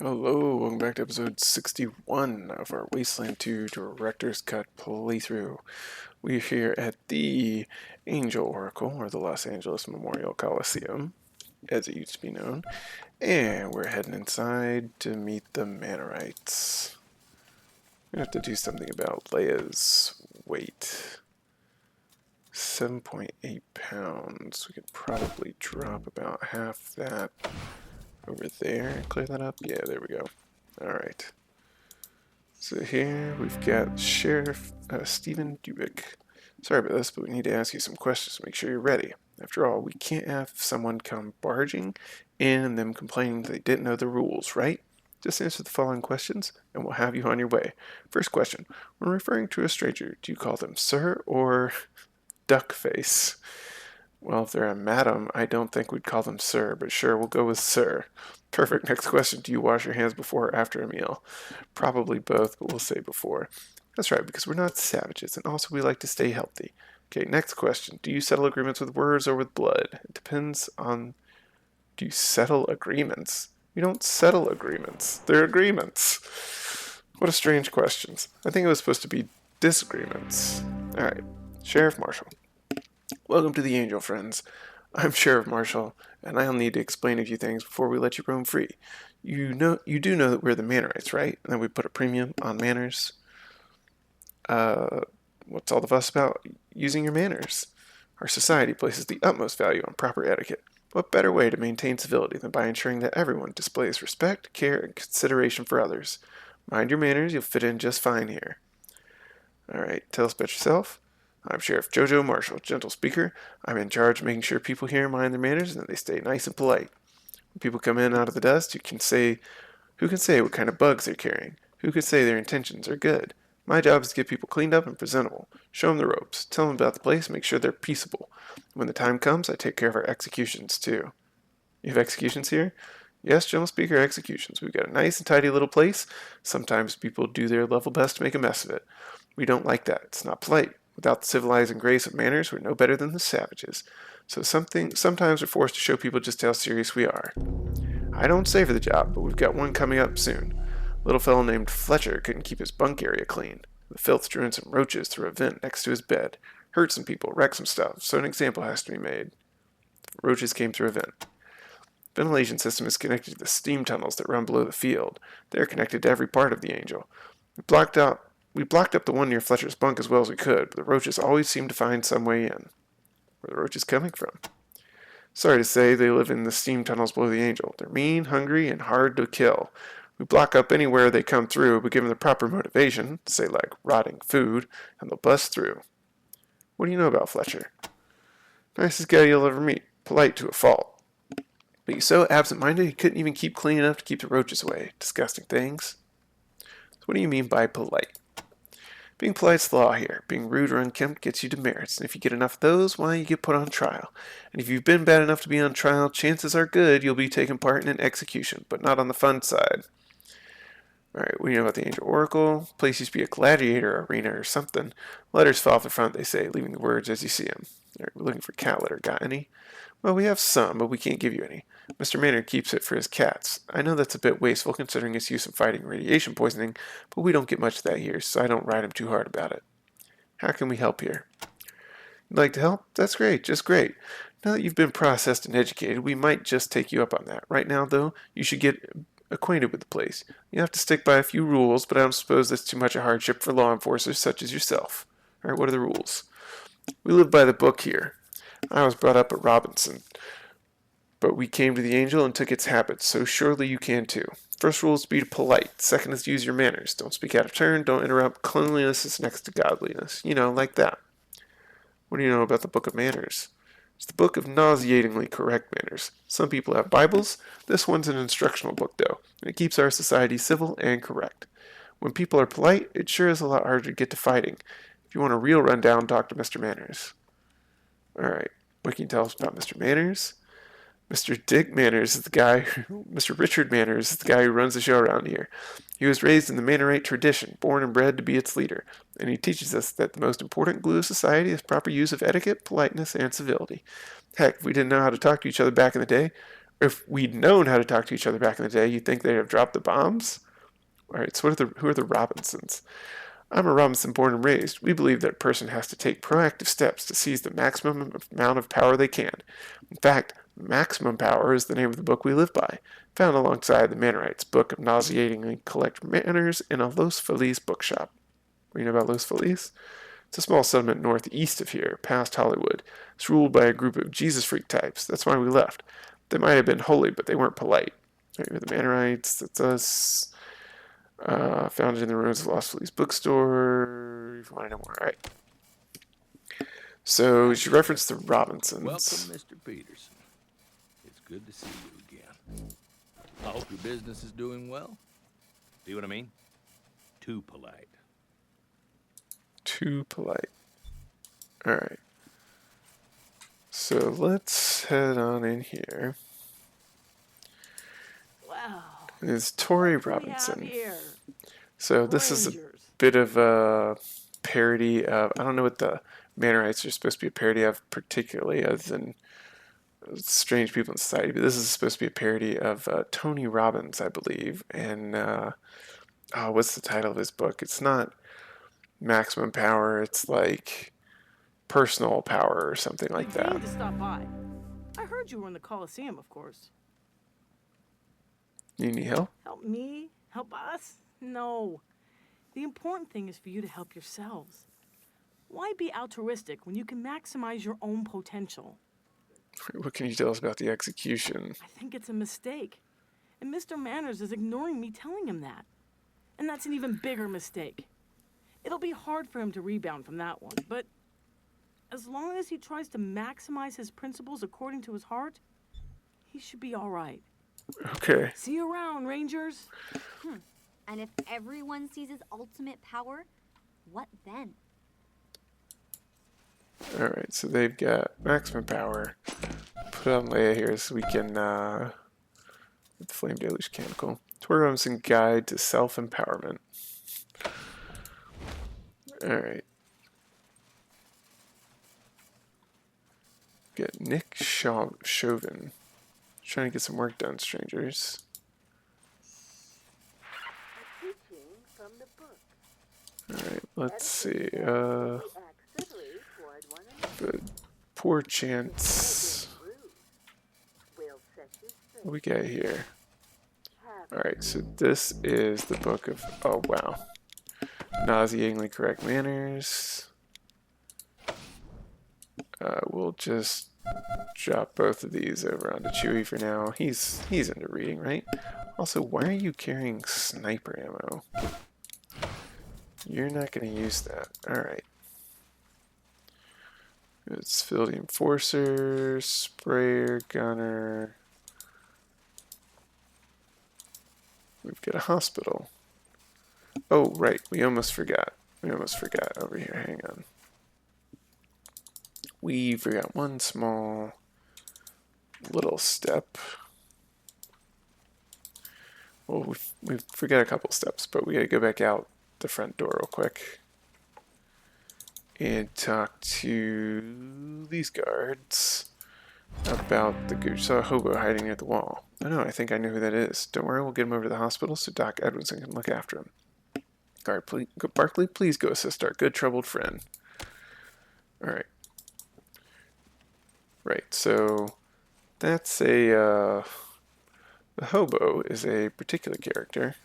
Hello, welcome back to episode 61 of our Wasteland 2 Director's Cut playthrough. We're here at the Angel Oracle, or the Los Angeles Memorial Coliseum, as it used to be known, and we're heading inside to meet the Mannerites. We have to do something about Leia's weight. 7.8 pounds. We could probably drop about half that over there and clear that up. Yeah, there we go. Alright. So here we've got Sheriff Stephen Dubick. Sorry about this, but we need to ask you some questions to make sure you're ready. After all, we can't have someone come barging in and them complaining they didn't know the rules, right? Just answer the following questions, and we'll have you on your way. First question. When referring to a stranger, do you call them sir or duckface? Well, if they're a madam, I don't think we'd call them sir, but sure, we'll go with sir. Perfect. Next question. Do you wash your hands before or after a meal? Probably both, but we'll say before. That's right, because we're not savages, and also we like to stay healthy. Okay, next question. Do you settle agreements with words or with blood? It depends on... Do you settle agreements? We don't settle agreements. They're agreements. What a strange questions. I think it was supposed to be disagreements. Alright, Sheriff Marshall. Welcome to the Angel, friends. I'm Sheriff Marshall, and I'll need to explain a few things before we let you roam free. You do know that we're the Mannerites, right? And that we put a premium on manners. What's all the fuss about? Using your manners. Our society places the utmost value on proper etiquette. What better way to maintain civility than by ensuring that everyone displays respect, care, and consideration for others? Mind your manners, you'll fit in just fine here. Alright, tell us about yourself. I'm Sheriff Jojo Marshall, gentle speaker. I'm in charge of making sure people here mind their manners and that they stay nice and polite. When people come in out of the dust, who can say what kind of bugs they're carrying? Who can say their intentions are good? My job is to get people cleaned up and presentable. Show them the ropes. Tell them about the place and make sure they're peaceable. When the time comes, I take care of our executions, too. You have executions here? Yes, gentle speaker, executions. We've got a nice and tidy little place. Sometimes people do their level best to make a mess of it. We don't like that. It's not polite. Without the civilizing grace of manners, we're no better than the savages. So sometimes we're forced to show people just how serious we are. I don't say for the job, but we've got one coming up soon. A little fellow named Fletcher couldn't keep his bunk area clean. The filth drew in some roaches through a vent next to his bed. Hurt some people, wrecked some stuff, so an example has to be made. Roaches came through a vent. The ventilation system is connected to the steam tunnels that run below the field. They're connected to every part of the Angel. We blocked up the one near Fletcher's bunk as well as we could, but the roaches always seem to find some way in. Where are the roaches coming from? Sorry to say, they live in the steam tunnels below the Angel. They're mean, hungry, and hard to kill. We block up anywhere they come through, but give them the proper motivation, say like rotting food, and they'll bust through. What do you know about Fletcher? Nicest guy you'll ever meet. Polite to a fault. But he's so absent-minded he couldn't even keep clean enough to keep the roaches away. Disgusting things. So what do you mean by polite? Being polite's the law here. Being rude or unkempt gets you demerits, and if you get enough of those, why, you get put on trial. And if you've been bad enough to be on trial, chances are good you'll be taking part in an execution, but not on the fun side. Alright, what do you know about the Angel Oracle? Place used to be a gladiator arena or something. Letters fall off the front, they say, leaving the words as you see them. Alright, we're looking for cat litter. Got any? Well, we have some, but we can't give you any. Mr. Maynard keeps it for his cats. I know that's a bit wasteful considering its use in fighting radiation poisoning, but we don't get much of that here, so I don't ride him too hard about it. How can we help here? You'd like to help? That's great, just great. Now that you've been processed and educated, we might just take you up on that. Right now, though, you should get acquainted with the place. You have to stick by a few rules, but I don't suppose that's too much a hardship for law enforcers such as yourself. Alright, what are the rules? We live by the book here. I was brought up at Robinson, but we came to the Angel and took its habits, so surely you can too. First rule is to be polite. Second is to use your manners. Don't speak out of turn. Don't interrupt. Cleanliness is next to godliness. You know, like that. What do you know about the Book of Manners? It's the book of nauseatingly correct manners. Some people have Bibles. This one's an instructional book, though, and it keeps our society civil and correct. When people are polite, it sure is a lot harder to get to fighting. If you want a real rundown, talk to Mr. Manners. Alright, what can you tell us about Mr. Manners? Mr. Dick Manners is the guy, Mr. Richard Manners is the guy who runs the show around here. He was raised in the Mannerite tradition, born and bred to be its leader, and he teaches us that the most important glue of society is proper use of etiquette, politeness, and civility. Heck, if we didn't know how to talk to each other back in the day, If we'd known how to talk to each other back in the day, you'd think they'd have dropped the bombs. All right, so who are the Robbinsons? I'm a Robinson born and raised. We believe that a person has to take proactive steps to seize the maximum amount of power they can. In fact, Maximum Power is the name of the book we live by, found alongside the Mannerites' book of nauseatingly collect manners in a Los Feliz bookshop. You know about Los Feliz? It's a small settlement northeast of here, past Hollywood. It's ruled by a group of Jesus freak types. That's why we left. They might have been holy, but they weren't polite. Right, the Mannerites, that's us. Founded in the ruins of Los Feliz bookstore. If you want to know more, all right. So she referenced the Robinsons. Welcome, Mr. Peterson. It's good to see you again. I hope your business is doing well. See what I mean? Too polite. Too polite. All right. So let's head on in here. Wow. It's Tori What do we have Robinson. here? So this is a Rangers. bit of a parody of, I don't know what the Mannerites are supposed to be a parody of particularly, other than strange people in society, but this is supposed to be a parody of Tony Robbins, I believe. And what's the title of his book? It's not Maximum Power, it's like Personal Power or something like I that. came to stop by. I heard you were in the Coliseum, of course. You need help? Help me? Help us? No. The important thing is for you to help yourselves. Why be altruistic when you can maximize your own potential? What can you tell us about the execution? I think it's a mistake. And Mr. Manners is ignoring me telling him that. And that's an even bigger mistake. It'll be hard for him to rebound from that one, but as long as he tries to maximize his principles according to his heart, he should be all right. Okay. See you around, Rangers. And if everyone sees his ultimate power, what then? Alright, so they've got Maximum Power. Put on Leia here so we can, with the Flame Deluge Chemical. Tori Robinson Guide to Self-Empowerment. Alright. Get Nick Chauvin. Trying to get some work done, strangers. Alright, let's see. Good. Poor chance. What we got here? Alright, so this is the book of, oh wow. Nauseatingly correct manners. We'll just drop both of these over onto Chewie for now. He's into reading, right? Also, why are you carrying sniper ammo? You're not going to use that. Alright. It's Field Enforcer, Sprayer, Gunner. We've got a hospital. Oh, right. We almost forgot. Over here. Hang on. We forgot one small little step. Well, we forgot a couple steps, but we gotta go back out the front door real quick and talk to these guards about the Gooch. Saw a hobo hiding near the wall. I know, I think I know who that is. Don't worry, we'll get him over to the hospital so Doc Edwardson can look after him. Guard, Barkley, please go assist our good troubled friend. Alright. Right, so that's a, the hobo is a particular character.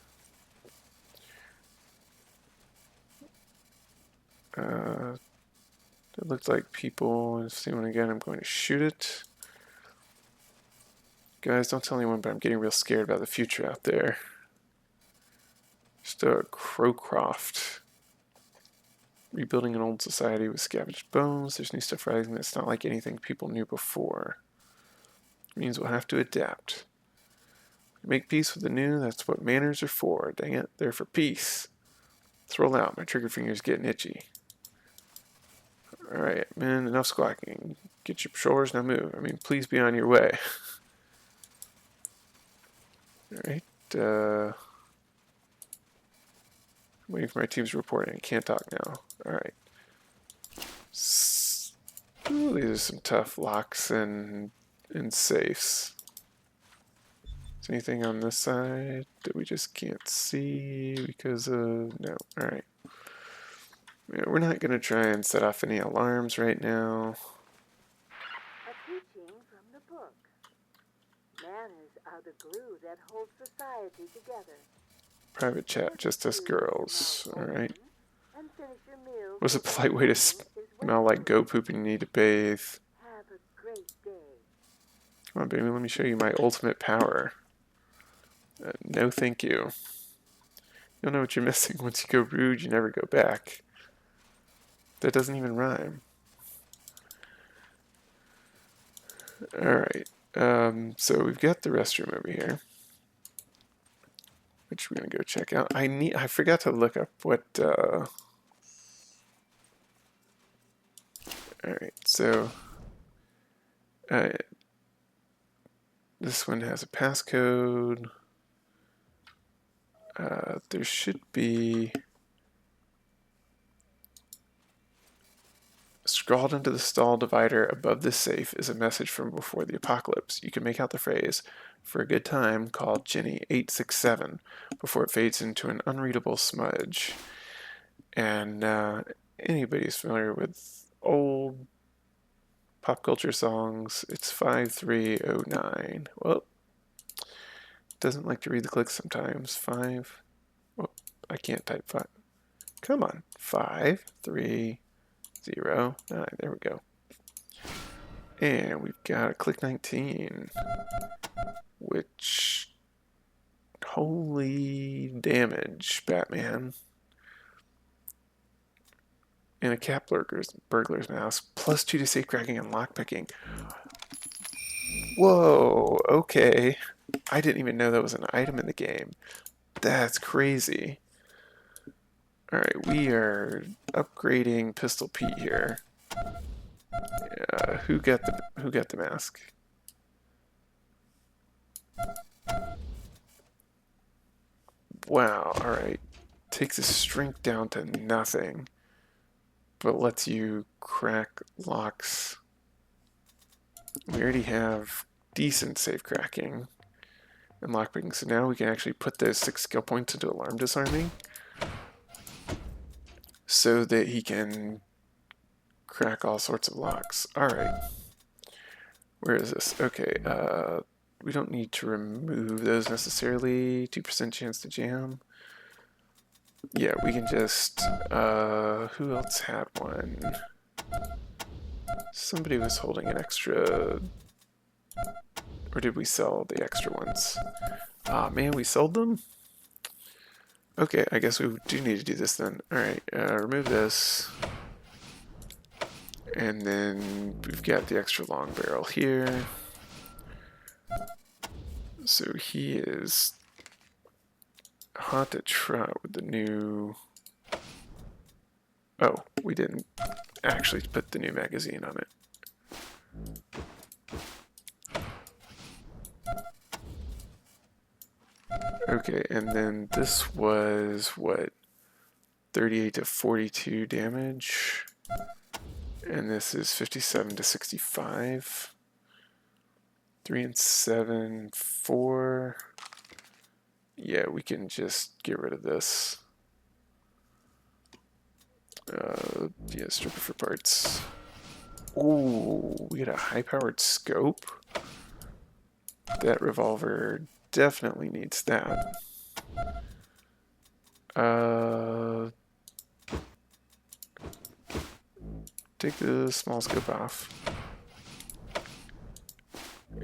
It looked like people, if I see one again, I'm going to shoot it. Guys, don't tell anyone, but I'm getting real scared about the future out there. Just a Crowcroft. Rebuilding an old society with scavenged bones. There's new stuff rising that's not like anything people knew before. It means we'll have to adapt. Make peace with the new, that's what manners are for. Dang it, they're for peace. Let's roll out. My trigger finger's getting itchy. Alright, man, enough squawking. Get your shoulders, now move. I mean, please be on your way. Alright, I'm waiting for my team's reporting. I can't talk now. Alright. Ooh, these are some tough locks and safes. Is anything on this side that we just can't see because of... No. Alright. Yeah, we're not going to try and set off any alarms right now. A teaching from the book. Manners are the glue that holds society together. Private chat, just us girls. Alright. And finish your meal. What's a polite way to smell like goat poop and you need to bathe? Have a great day. Come on, baby, let me show you my ultimate power. No thank you. You'll know what you're missing. Once you go rude, you never go back. That doesn't even rhyme. Alright, so we've got the restroom over here, which we're gonna go check out. I forgot to look up what, alright, so, this one has a passcode. There should be... Scrawled into the stall divider above the safe is a message from before the apocalypse. You can make out the phrase, "For a good time, call Jenny 867," before it fades into an unreadable smudge. And anybody who's familiar with old pop culture songs, it's 5309. Well, doesn't like to read the clicks sometimes. Oh, I can't type 5. Come on. 530 9. There we go. And we've got a click 19, which, holy damage, Batman. And a cat burglar's mask, +2 to safecracking and lockpicking. Whoa, okay. I didn't even know that was an item in the game. That's crazy. Alright, we are upgrading Pistol Pete here. Who got the mask? Wow, alright. Takes his strength down to nothing, but lets you crack locks. We already have decent safe cracking and lockpicking, so now we can actually put those 6 skill points into alarm disarming, so that he can crack all sorts of locks. Alright. Where is this? Okay, we don't need to remove those necessarily. 2% chance to jam. Yeah, we can just... who else had one? Somebody was holding an extra... Or did we sell the extra ones? Ah, man, we sold them? Okay, I guess we do need to do this then. Alright, remove this. And then we've got the extra long barrel here. So he is hot to trot with the new... Oh, we didn't actually put the new magazine on it. Okay, and then this was, what, 38 to 42 damage, and this is 57 to 65, 3 and 7, 4, yeah, we can just get rid of this, yeah, strip it for parts. Ooh, we got a high-powered scope. That revolver definitely needs that. Take the small scope off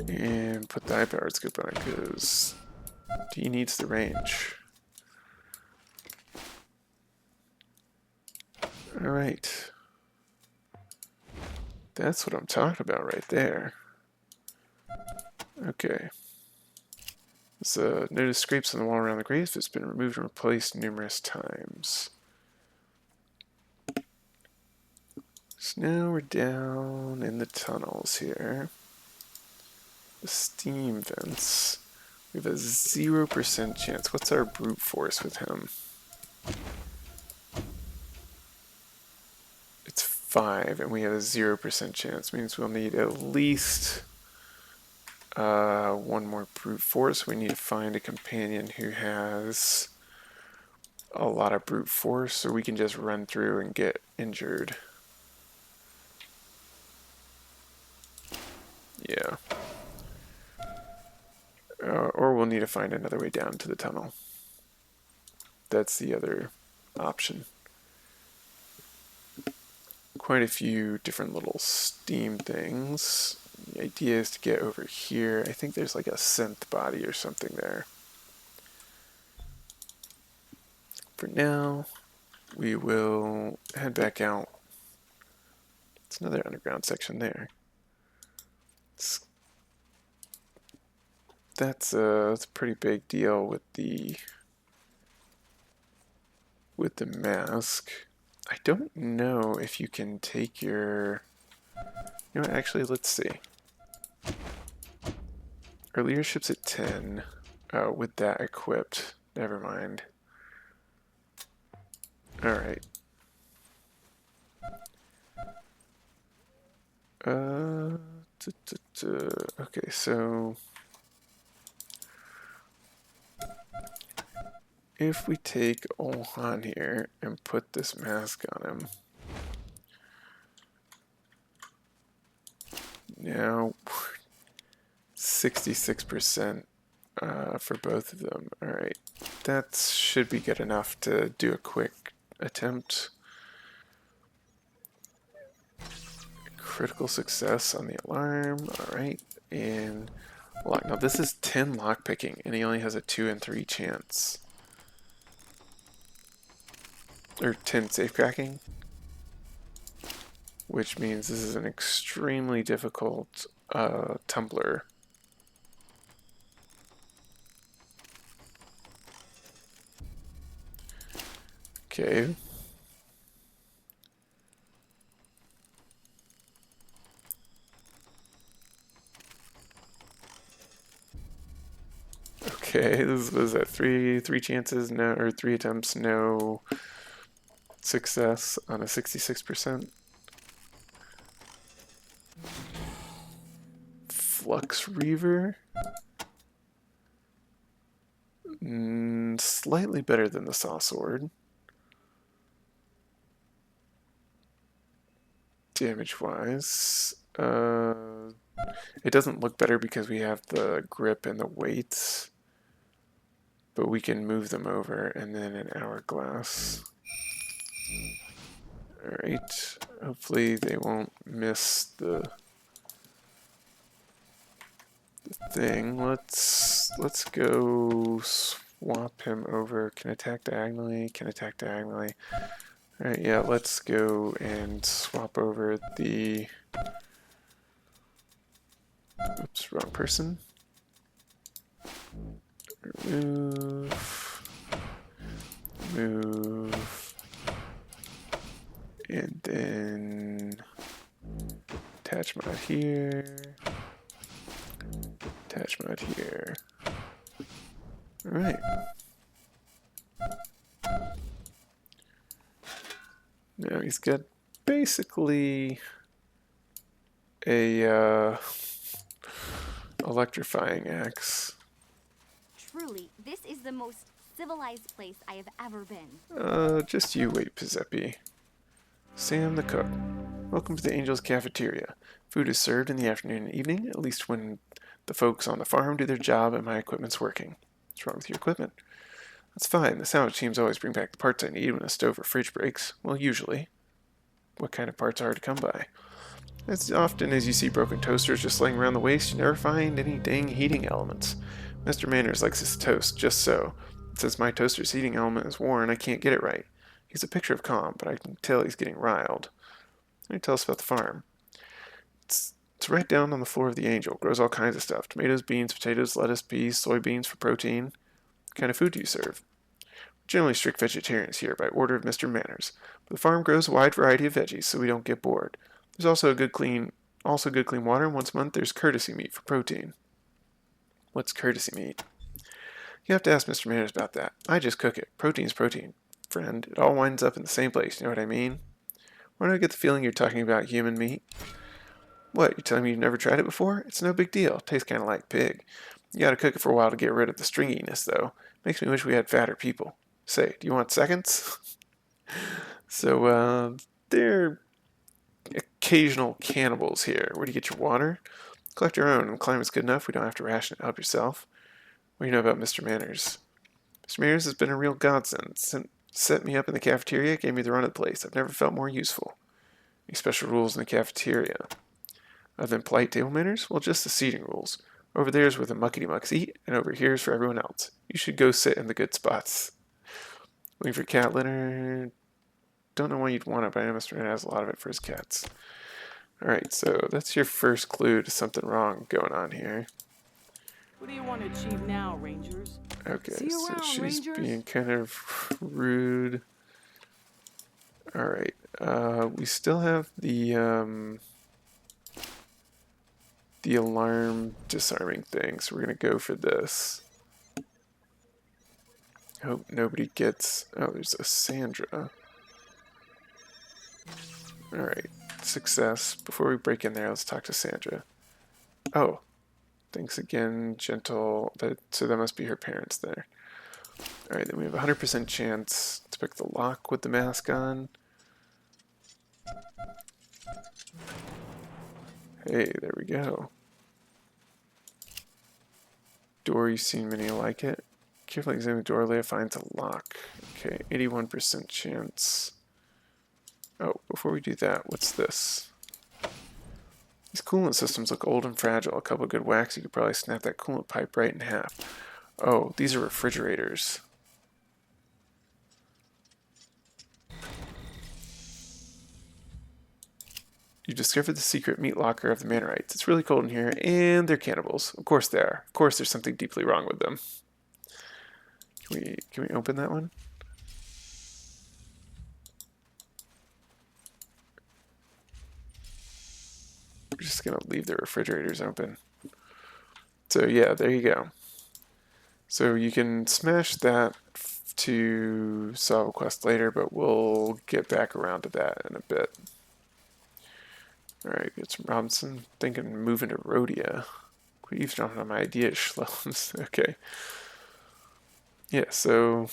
and put the high-powered scope on it because he needs the range. Alright. That's what I'm talking about right there. Okay. Notice scrapes on the wall around the grave. It's been removed and replaced numerous times. So now we're down in the tunnels here. The steam vents. We have a 0% chance. What's our brute force with him? It's 5, and we have a 0% chance. Means we'll need at least one more brute force. We need to find a companion who has a lot of brute force, or we can just run through and get injured. Yeah. Or we'll need to find another way down to the tunnel. That's the other option. Quite a few different little steam things. The idea is to get over here. I think there's like a synth body or something there. For now, we will head back out. It's another underground section there. That's a pretty big deal with the mask. I don't know if you can take your... You know what, actually, let's see. Our leadership's at 10 with that equipped. Never mind. Alright. Okay, so... If we take Olhan here and put this mask on him, now 66% for both of them. Alright, that should be good enough to do a quick attempt. Critical success on the alarm. Alright, and lock. Now this is 10 lockpicking, and he only has a 2 in 3 chance. Or 10 safecracking, which means this is an extremely difficult tumbler. Okay. Okay, this was at three chances, no, or 3 attempts, no success on a 66%. Flux Reaver. Slightly better than the Saw Sword. Damage-wise. It doesn't look better because we have the grip and the weights. But we can move them over, and then an hourglass. Alright, hopefully they won't miss the thing. Let's go swap him over. Can attack diagonally, can attack diagonally. Alright, yeah, let's go and swap over the... Oops, wrong person. Move. Move. And then attach mod here. Attach mod here. Alright. Now he's got basically a electrifying axe. Truly, this is the most civilized place I have ever been. Just you wait, Pizepi. Sam the cook. Welcome to the Angel's Cafeteria. Food is served in the afternoon and evening, at least when the folks on the farm do their job and my equipment's working. What's wrong with your equipment? That's fine. The sandwich teams always bring back the parts I need when a stove or fridge breaks. Well, usually. What kind of parts are hard to come by? As often as you see broken toasters just laying around the waste, you never find any dang heating elements. Mr. Manners likes his toast just so. Since my toaster's heating element is worn, I can't get it right. He's a picture of calm, but I can tell he's getting riled. Let me tell us about the farm. It's right down on the floor of the Angel. Grows all kinds of stuff. Tomatoes, beans, potatoes, lettuce, peas, soybeans for protein. What kind of food do you serve? We're generally strict vegetarians here by order of Mr. Manners. But the farm grows a wide variety of veggies, so we don't get bored. There's also good clean water, and once a month there's courtesy meat for protein. What's courtesy meat? You have to ask Mr. Manners about that. I just cook it. Protein's protein, friend. It all winds up in the same place, you know what I mean? Why do I get the feeling you're talking about human meat? What, you telling me you've never tried it before? It's no big deal. Tastes kind of like pig. You gotta cook it for a while to get rid of the stringiness, though. Makes me wish we had fatter people. Say, do you want seconds? So, they're occasional cannibals here. Where do you get your water? Collect your own. When the climate's good enough, we don't have to ration it. Help yourself. What do you know about Mr. Manners? Mr. Manners has been a real godsend. Set me up in the cafeteria, gave me the run of the place. I've never felt more useful. Any special rules in the cafeteria? Other than polite table manners? Well, just the seating rules. Over there's where the muckety-mucks eat, and over here's for everyone else. You should go sit in the good spots. Waiting for cat litter. Don't know why you'd want it, but I know Mr. Man has a lot of it for his cats. Alright, so that's your first clue to something wrong going on here. What do you want to achieve now, Rangers? Okay, See you so around, she's Rangers. being kind of rude. Alright, we still have the alarm disarming thing, so we're going to go for this. Hope nobody gets... Oh, there's a Sandra. Alright, success. Before we break in there, let's talk to Sandra. Oh, thanks again, gentle. So that must be her parents there. Alright, then we have a 100% chance to pick the lock with the mask on. Hey, there we go. Door, you've seen many like it. Carefully examine the door, later finds a lock. Okay, 81% chance. Oh, before we do that, what's this? These coolant systems look old and fragile. A couple of good whacks, you could probably snap that coolant pipe right in half. Oh, these are refrigerators. You discovered the secret meat locker of the Mannerites. It's really cold in here, and they're cannibals. Of course they are. Of course there's something deeply wrong with them. Can we open that one? We're just gonna leave the refrigerators open. So yeah, there you go. So you can smash that to solve a quest later, but we'll get back around to that in a bit. Alright, get some Robinson. Thinking of moving to Rhodia. Quit eavesdropping on my ideas, schlums. Okay. Yeah, so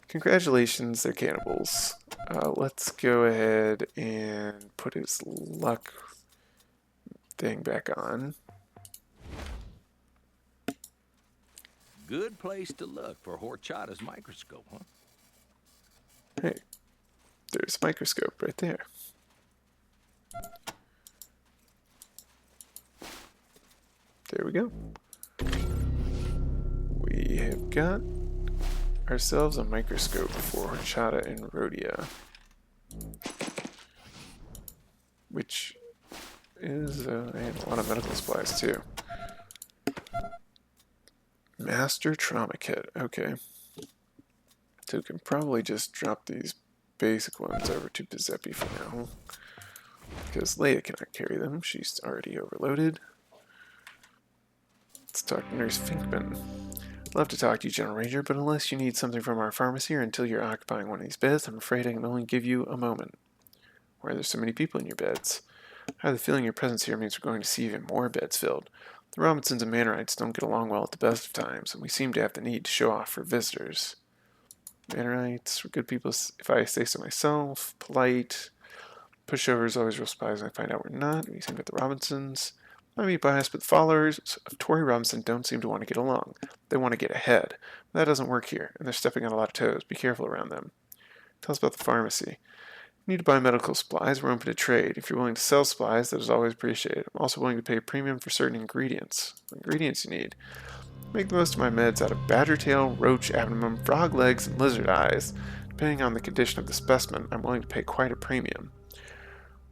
congratulations, they're cannibals. Let's go ahead and put his luck thing back on. Good place to look for Horchata's microscope, huh? Hey, there's a microscope right there. There we go. We have got ourselves a microscope for Horchata and Rhodia. Which is, I have a lot of medical supplies too. Master Trauma Kit, okay. So we can probably just drop these basic ones over to Giuseppe for now. Because Leia cannot carry them, she's already overloaded. Let's talk to Nurse Finkman. Love to talk to you, General Ranger, but unless you need something from our pharmacy or until you're occupying one of these beds, I'm afraid I can only give you a moment. Why are there so many people in your beds? I have the feeling your presence here means we're going to see even more beds filled. The Robbinsons and Mannerites don't get along well at the best of times, and we seem to have the need to show off for visitors. Mannerites, we're good people if I say so myself, polite. Pushovers, always real spies when I find out we're not. We seem to the Robbinsons. I might be biased, but the followers of Tori Robinson don't seem to want to get along. They want to get ahead. But that doesn't work here, and they're stepping on a lot of toes. Be careful around them. Tell us about the pharmacy. You need to buy medical supplies. We're open to trade. If you're willing to sell supplies, that is always appreciated. I'm also willing to pay a premium for certain ingredients. What ingredients you need? Make the most of my meds out of badger tail, roach abdomen, frog legs, and lizard eyes. Depending on the condition of the specimen, I'm willing to pay quite a premium.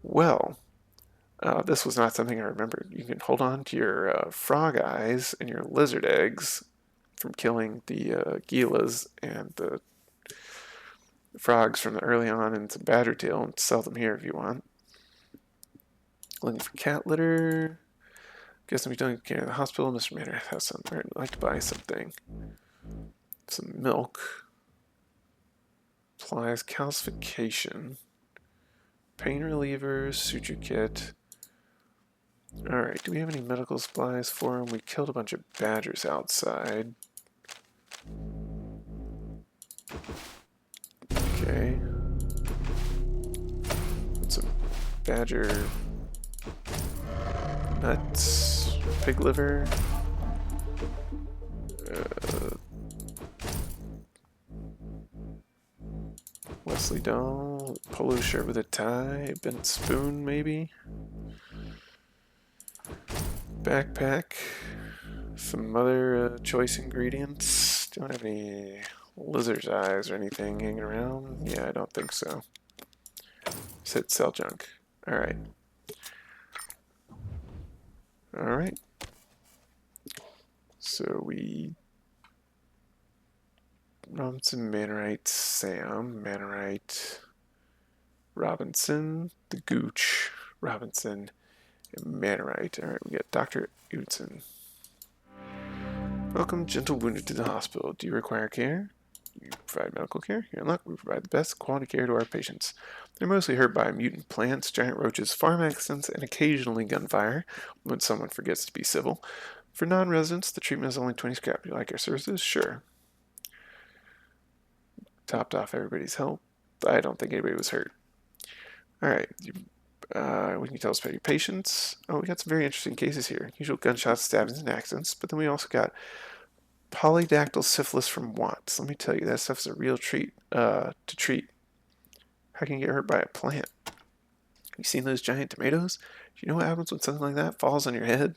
Well, this was not something I remembered. You can hold on to your frog eyes and your lizard eggs from killing the Gilas and the frogs from the early on and some badger tail and sell them here if you want. Looking for cat litter. Guess I'm done care of the hospital. Mr. Manor has some. I'd like to buy something. Some milk. Supplies, calcification. Pain relievers, suture kit. Alright, do we have any medical supplies for him? We killed a bunch of badgers outside. Okay. Some badger nuts, pig liver. Wesley doll, polo shirt with a tie, bent spoon maybe. Backpack, some other choice ingredients. Don't have any lizard's eyes or anything hanging around. Yeah, I don't think so. Sit, sell junk. Alright. Alright. So we... Robinson, Mannerites, Sam, Mannerite, Robinson, the Gooch, Robinson, and Mannerite. Alright, we got Dr. Utzon. Welcome, gentle wounded, to the hospital. Do you require care? You provide medical care? You're in luck. We provide the best quality care to our patients. They're mostly hurt by mutant plants, giant roaches, farm accidents, and occasionally gunfire, when someone forgets to be civil. For non-residents, the treatment is only 20 scrap. You like our services? Sure. Topped off everybody's health. I don't think anybody was hurt. Alright, we can tell us about your patients. Oh, we got some very interesting cases here. Usual gunshots, stabbings, and accidents, but then we also got polydactyl syphilis from Watts. Let me tell you, that stuff's a real treat to treat. How can you get hurt by a plant? You seen those giant tomatoes? Do you know what happens when something like that falls on your head?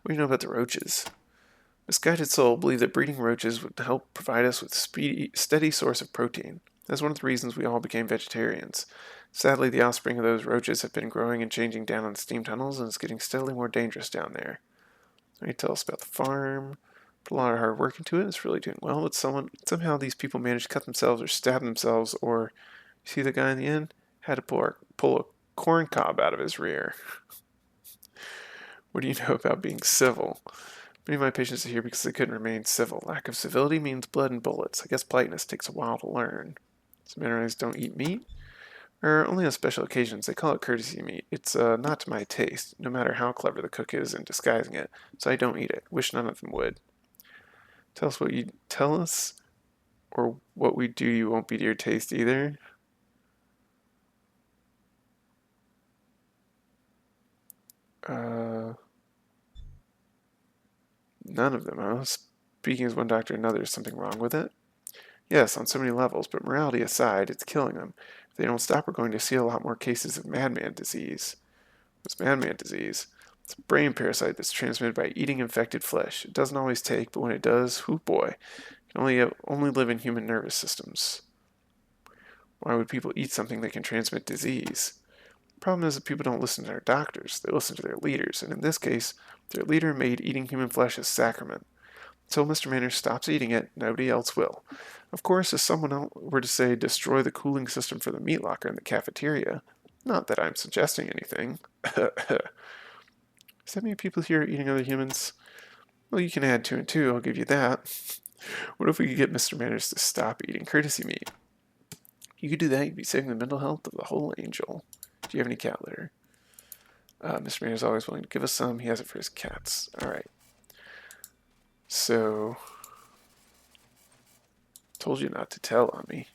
What do you know about the roaches? Misguided soul believed that breeding roaches would help provide us with a steady source of protein. That's one of the reasons we all became vegetarians. Sadly, the offspring of those roaches have been growing and changing down on the steam tunnels, and it's getting steadily more dangerous down there. Let me tell us about the farm. Put a lot of hard work into it. It's really doing well, but somehow these people managed to cut themselves or stab themselves, or you see the guy in the end had to pull a corn cob out of his rear. What do you know about being civil? Many of my patients are here because they couldn't remain civil. Lack of civility means blood and bullets. I guess politeness takes a while to learn. Some Mannerites don't eat meat, or only on special occasions. They call it courtesy meat. It's not to my taste, no matter how clever the cook is in disguising it, so I don't eat it. Wish none of them would. Tell us what you tell us, or what we do you won't be to your taste either. None of them, huh? Speaking as one doctor, another, is something wrong with it? Yes, on so many levels, but morality aside, it's killing them. If they don't stop, we're going to see a lot more cases of madman disease. What's madman disease? It's a brain parasite that's transmitted by eating infected flesh. It doesn't always take, but when it does, whoo boy, it can only live in human nervous systems. Why would people eat something that can transmit disease? The problem is that people don't listen to their doctors. They listen to their leaders, and in this case, their leader made eating human flesh a sacrament. Until Mr. Manners stops eating it, nobody else will. Of course, if someone else were to say destroy the cooling system for the meat locker in the cafeteria, not that I'm suggesting anything. Is that many people here eating other humans? Well, you can add 2 and 2, I'll give you that. What if we could get Mr. Manners to stop eating courtesy meat? If you could do that, you'd be saving the mental health of the whole angel. Do you have any cat litter? Mr. Manners is always willing to give us some. He has it for his cats. Alright. So, told you not to tell on me.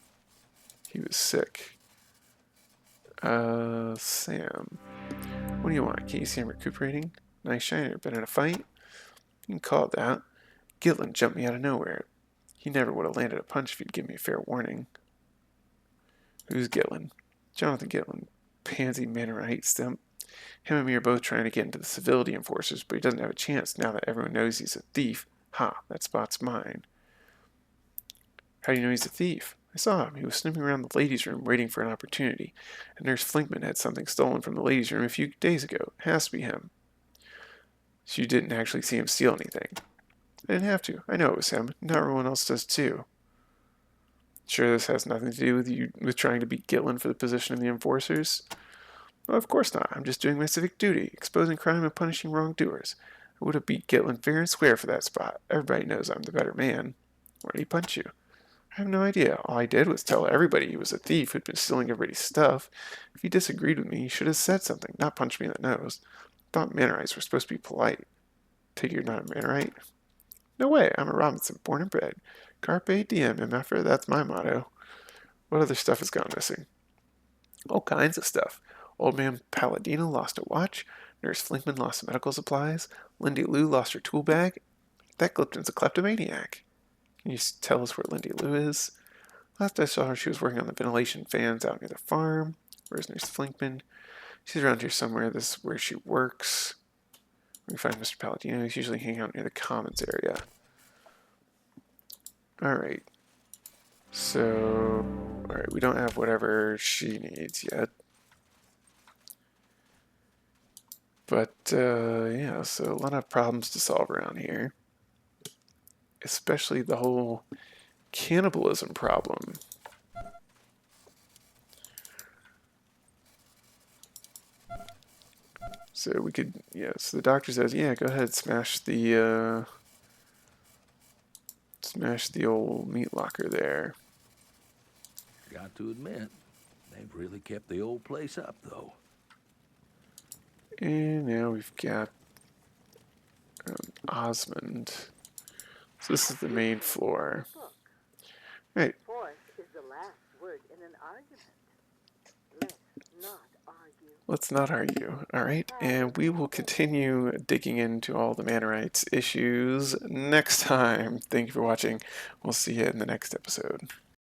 He was sick. Sam. What do you want? Can't you see him recuperating? Nice shiner. Been in a fight? You can call it that. Gitlin jumped me out of nowhere. He never would have landed a punch if he'd given me a fair warning. Who's Gitlin? Jonathan Gitlin. Pansy Mannerites stump. Him and me are both trying to get into the civility enforcers, but he doesn't have a chance now that everyone knows he's a thief. Ha, that spot's mine. How do you know he's a thief? I saw him. He was snooping around the ladies' room waiting for an opportunity. And Nurse Flinkman had something stolen from the ladies' room a few days ago. It has to be him. So you didn't actually see him steal anything? I didn't have to. I know it was him. Now everyone else does too. Sure this has nothing to do with you trying to beat Gitlin for the position of the enforcers? Well, of course not. I'm just doing my civic duty, exposing crime and punishing wrongdoers. I would have beat Gitlin fair and square for that spot. Everybody knows I'm the better man. Why did he punch you? I have no idea. All I did was tell everybody he was a thief who'd been stealing everybody's stuff. If he disagreed with me, he should have said something, not punched me in the nose. thought Mannerites were supposed to be polite. Take it you're not a Mannerite? No way, I'm a Robinson, born and bred. Carpe diem, MFer, that's my motto. What other stuff has gone missing? All kinds of stuff. Old man Palladino lost a watch. Nurse Flinkman lost some medical supplies. Lindy Lou lost her tool bag. That Glipton's a kleptomaniac. Can you tell us where Lindy Lou is? Last I saw her, she was working on the ventilation fans out near the farm. Where's Nurse Flinkman? She's around here somewhere. This is where she works. We find Mr. Palladino. He's usually hanging out near the commons area. Alright. So, alright, we don't have whatever she needs yet. But, yeah, so a lot of problems to solve around here. Especially the whole cannibalism problem. So we could, yeah, so the doctor says, yeah, go ahead, smash the old meat locker there. Got to admit, they've really kept the old place up, though. And now we've got Osmond. So this is the main floor. Right. Force is the last word in an argument. Let's not argue. Let's not argue. Alright, and we will continue digging into all the Mannerites issues next time. Thank you for watching. We'll see you in the next episode.